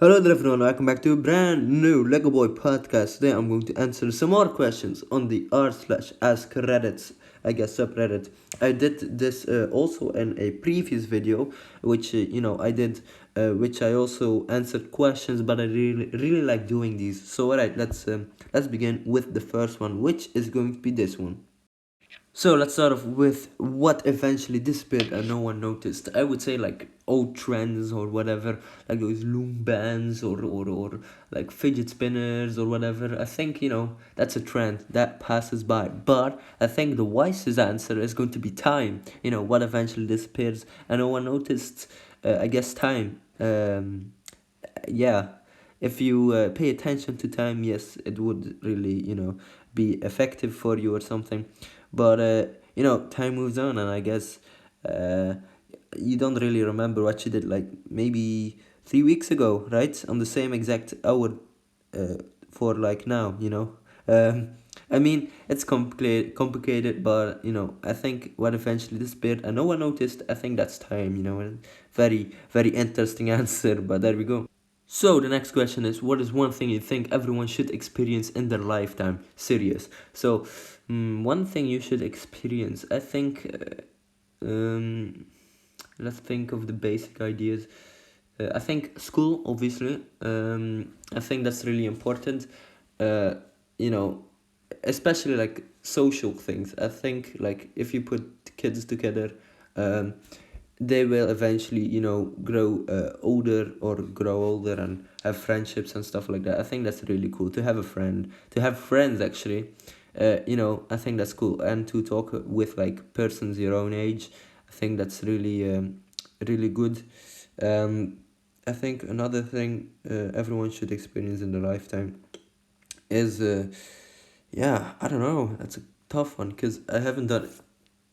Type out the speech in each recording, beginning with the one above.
Hello there everyone, welcome back to a brand new Legoboy podcast. Today I'm going to answer some more questions on the r/AskReddit, I guess subreddit. I did this also in a previous video, which which I also answered questions, but I really like doing these. So alright, let's begin with the first one, which is going to be this one. So let's start off with what eventually disappeared and no one noticed. I would say like old trends or whatever, like those loom bands or like fidget spinners or whatever. I think, that's a trend that passes by. But I think the wisest answer is going to be time. What eventually disappears and no one noticed, I guess time. Yeah, if you pay attention to time, yes, it would really be effective for you or something. But time moves on, and I guess uh, you don't really remember what you did like maybe 3 weeks ago, right, on the same exact hour, uh, for like now, I mean, it's complicated, but I think what eventually disappeared and no one noticed, I think that's time, and very, very interesting answer, but there we go. So the next question is, what is one thing you think everyone should experience in their lifetime? Serious. So, one thing you should experience, I think, let's think of the basic ideas. I think school, obviously. I think that's really important. Uh, you know, Especially like social things. I think like if you put kids together, um, they will eventually grow older and have friendships and stuff like that. I think that's really cool to have a friend, to have friends actually. I think that's cool, and to talk with like persons your own age. I think that's really good. um I think another thing everyone should experience in their lifetime is yeah, I don't know, that's a tough one because I haven't done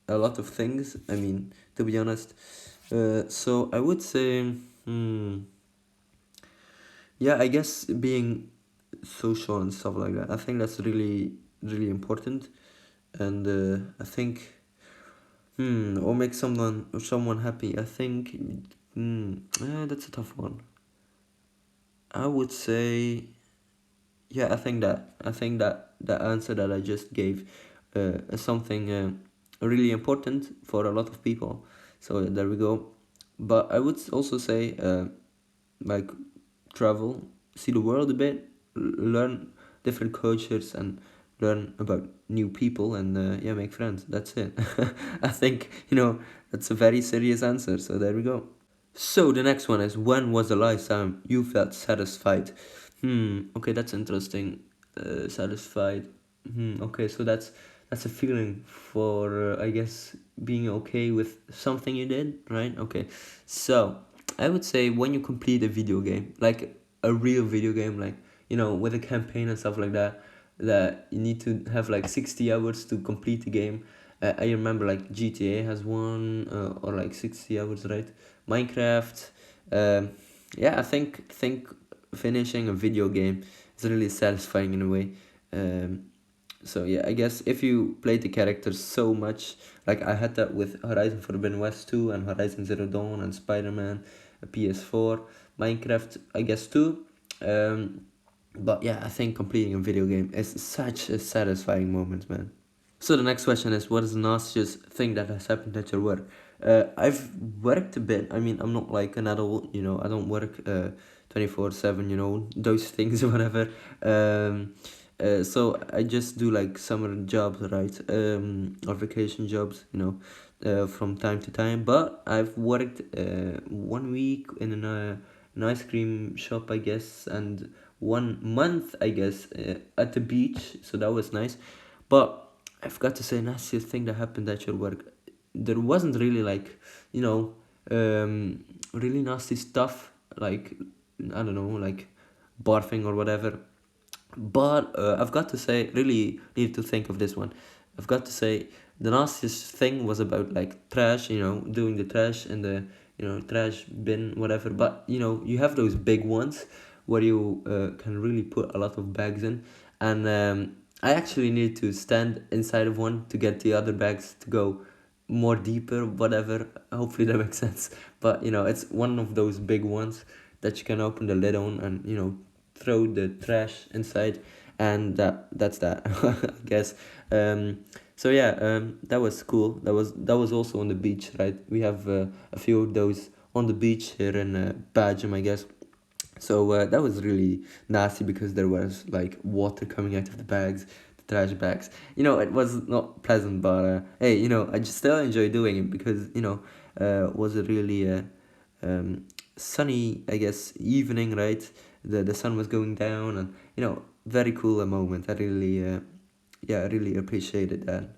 a lot of things, I mean, to be honest. So I would say, yeah, I guess being social and stuff like that. I think that's really important, and I think, or make someone happy. I think, that's a tough one. I would say, yeah, I think that the answer that I just gave is something really important for a lot of people. So there we go. But I would also say, like, travel, see the world a bit, learn different cultures, and learn about new people, and yeah, make friends. That's it. I think that's a very serious answer. So there we go. So the next one is, when was the last time you felt satisfied? Okay, that's interesting. Satisfied. Okay, so that's a feeling for I guess being okay with something you did, right? Okay. So I would say when you complete a video game, like a real video game, like with a campaign and stuff like that, that you need to have like 60 hours to complete the game. I remember like GTA has one, or like 60 hours, right? Minecraft. Um, yeah, I think finishing a video game is really satisfying in a way. Um, so yeah, I guess if you play the characters so much, like I had that with Horizon Forbidden West 2 and Horizon Zero Dawn and Spider-Man, PS4, Minecraft, I guess too. Um, but yeah, I think completing a video game is such a satisfying moment, man. So the next question is, what is the nastiest thing that has happened at your work? I've worked a bit. I mean, I'm not like an adult, I don't work 24/7, those things or whatever. So I just do like summer jobs, right? Or vacation jobs, from time to time. But I've worked 1 week in an ice cream shop, I guess, and 1 month, I guess, at the beach. So that was nice. But I've got to say, nastiest thing that happened at your work. There wasn't really like, you know, really nasty stuff like, I don't know, like barfing or whatever. But I've got to say, really need to think of this one. I've got to say, the nastiest thing was about like trash, doing the trash in the, trash bin, whatever. But, you have those big ones where you can really put a lot of bags in. And I actually need to stand inside of one to get the other bags to go more deeper, whatever. Hopefully that makes sense. But, it's one of those big ones that you can open the lid on and throw the trash inside, and that's that. I guess. So yeah, that was cool. That was also on the beach, right? We have a few of those on the beach here in Belgium, I guess. So that was really nasty because there was like water coming out of the bags, the trash bags. It was not pleasant, but hey, I just still enjoy doing it because it was a really sunny, I guess, evening, right? The sun was going down, and very cool a moment. I really yeah, I really appreciated that.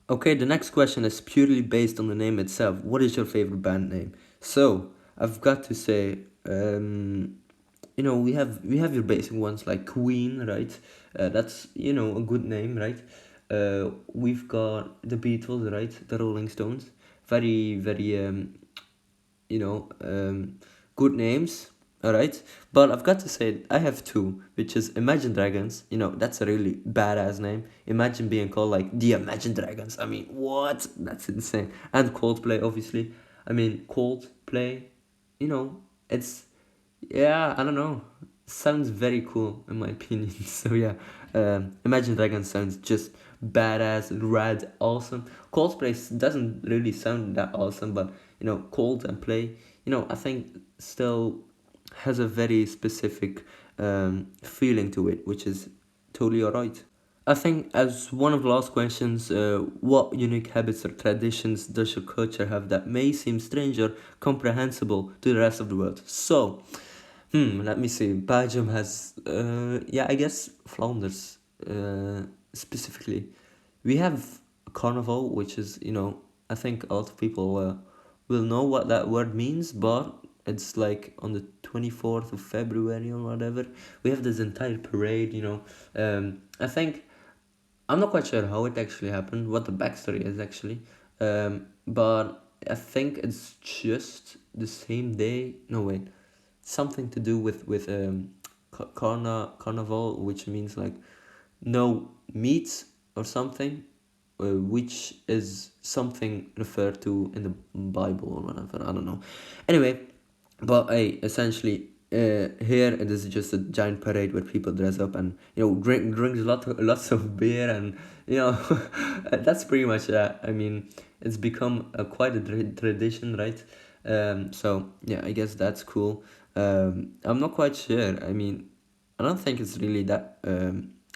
Okay, the next question is purely based on the name itself. What is your favorite band name? So I've got to say, we have your basic ones like Queen, right? That's a good name, right? We've got the Beatles, right? The Rolling Stones, very very you know um good names. All right, but I've got to say I have two, which is Imagine Dragons. That's a really badass name. Imagine being called like the Imagine Dragons. I mean, what? That's insane. And Coldplay, obviously. I mean, Coldplay. It's yeah, I don't know. Sounds very cool in my opinion. So yeah, Imagine Dragons sounds just badass, rad, awesome. Coldplay doesn't really sound that awesome, but Cold and Play, I think still has a very specific feeling to it, which is totally alright. I think as one of the last questions, what unique habits or traditions does your culture have that may seem strange or comprehensible to the rest of the world? So, let me see. Belgium has, yeah, I guess Flanders, specifically. We have carnival, which is, I think a lot of people will know what that word means, but it's like on the 24th of February or whatever. We have this entire parade. I think I'm not quite sure how it actually happened, what the backstory is actually, but I think it's just the same day. No, wait, something to do with carnival, which means like no meat or something, which is something referred to in the Bible or whatever. I don't know. Anyway, but essentially, here it is just a giant parade where people dress up and drinks lots of beer, and that's pretty much that. I mean, it's become quite a tradition, right? So yeah, I guess that's cool. I'm not quite sure. I mean, I don't think it's really that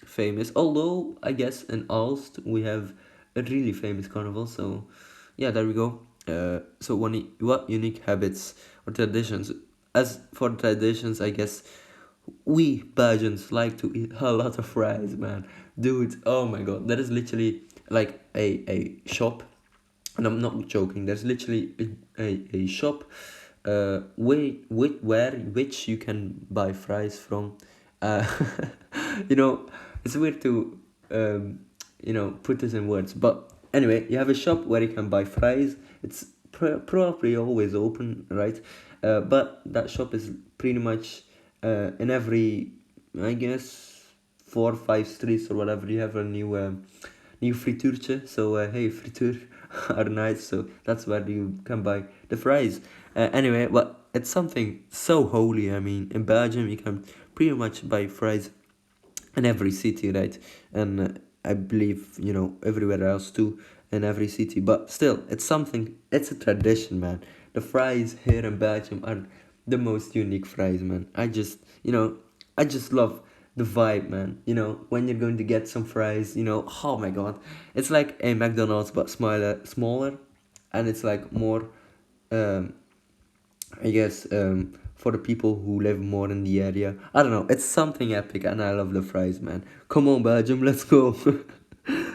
famous. Although I guess in Aalst we have a really famous carnival. So yeah, there we go. So what unique habits or traditions? As for traditions, I guess we Belgians like to eat a lot of fries, man. Dude, oh my god, there is literally like a shop, and I'm not joking. There's literally a shop, where which you can buy fries from. Uh, you know, it's weird to put this in words, but anyway, you have a shop where you can buy fries. It's probably always open, right? But that shop is pretty much in every, I guess, 4 or 5 streets or whatever. You have a new frituurtje. So hey, frituur are nice. So that's where you can buy the fries. Anyway, but it's something so holy. I mean, in Belgium, you can pretty much buy fries in every city, right? And I believe everywhere else too, in every city. But still, it's something. It's a tradition, man. The fries here in Belgium are the most unique fries, man. I just love the vibe, man. When you're going to get some fries, oh my god, it's like a McDonald's but smaller, and it's like more, um, I guess, for the people who live more in the area. I don't know. It's something epic, and I love the fries, man. Come on, Belgium, let's go.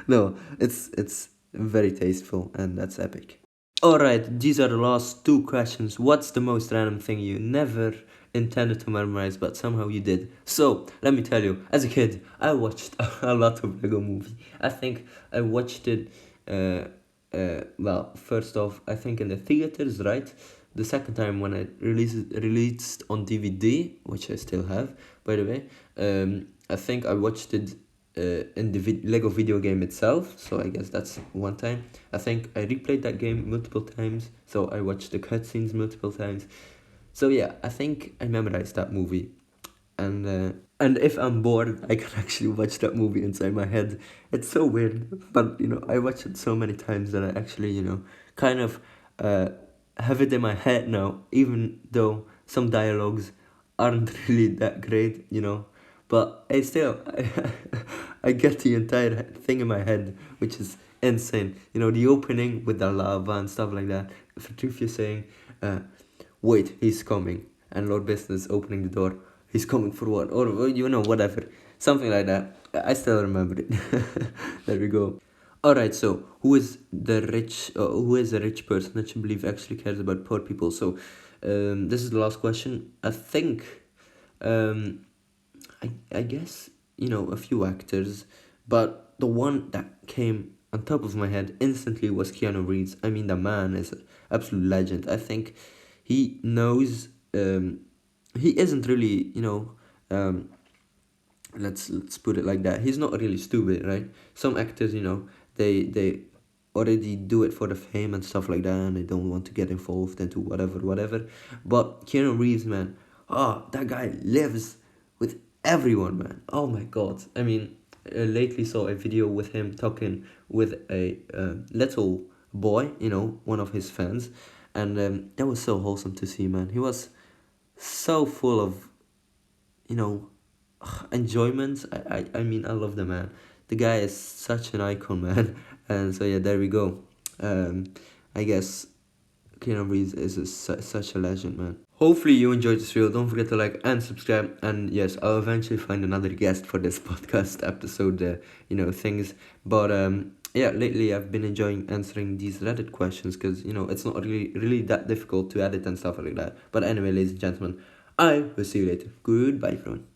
No, it's very tasteful, and that's epic. All right, these are the last two questions. What's the most random thing you never intended to memorize, but somehow you did? So let me tell you, as a kid, I watched a lot of Lego Movie. I think I watched it. Well, first off, I think in the theaters, right? The second time when I released on DVD, which I still have, by the way. I think I watched it in the Lego video game itself. So I guess that's one time. I think I replayed that game multiple times. So I watched the cutscenes multiple times. So yeah, I think I memorized that movie, and if I'm bored, I can actually watch that movie inside my head. It's so weird, but I watch it so many times that I actually kind of uh, have it in my head now, even though some dialogues aren't really that great. But I still, I get the entire thing in my head, which is insane. The opening with the lava and stuff like that. For truth, you're saying, uh, wait, he's coming, and Lord Business opening the door. He's coming for what? Or whatever, something like that. I still remember it. There we go. All right. So, who is a rich person that you believe actually cares about poor people? So, this is the last question. I think, um, I guess a few actors, but the one that came on top of my head instantly was Keanu Reeves. I mean, the man is an absolute legend. I think he knows. He isn't really Um, let's put it like that. He's not really stupid, right? Some actors, they already do it for the fame and stuff like that, and they don't want to get involved into whatever. But Keanu Reeves, man, that guy lives with everyone, man. Oh my god. I mean, I lately saw a video with him talking with a little boy, one of his fans, and that was so wholesome to see, man. He was so full of you know enjoyment. I mean, I love the man. The guy is such an icon, man. And so yeah, there we go. um I guess Keanu Reeves is such a legend, man. Hopefully you enjoyed this video. Don't forget to like and subscribe, and yes, I'll eventually find another guest for this podcast episode, things. But yeah, lately I've been enjoying answering these Reddit questions, because it's not really that difficult to edit and stuff like that. But anyway, ladies and gentlemen, I will see you later. Goodbye, everyone.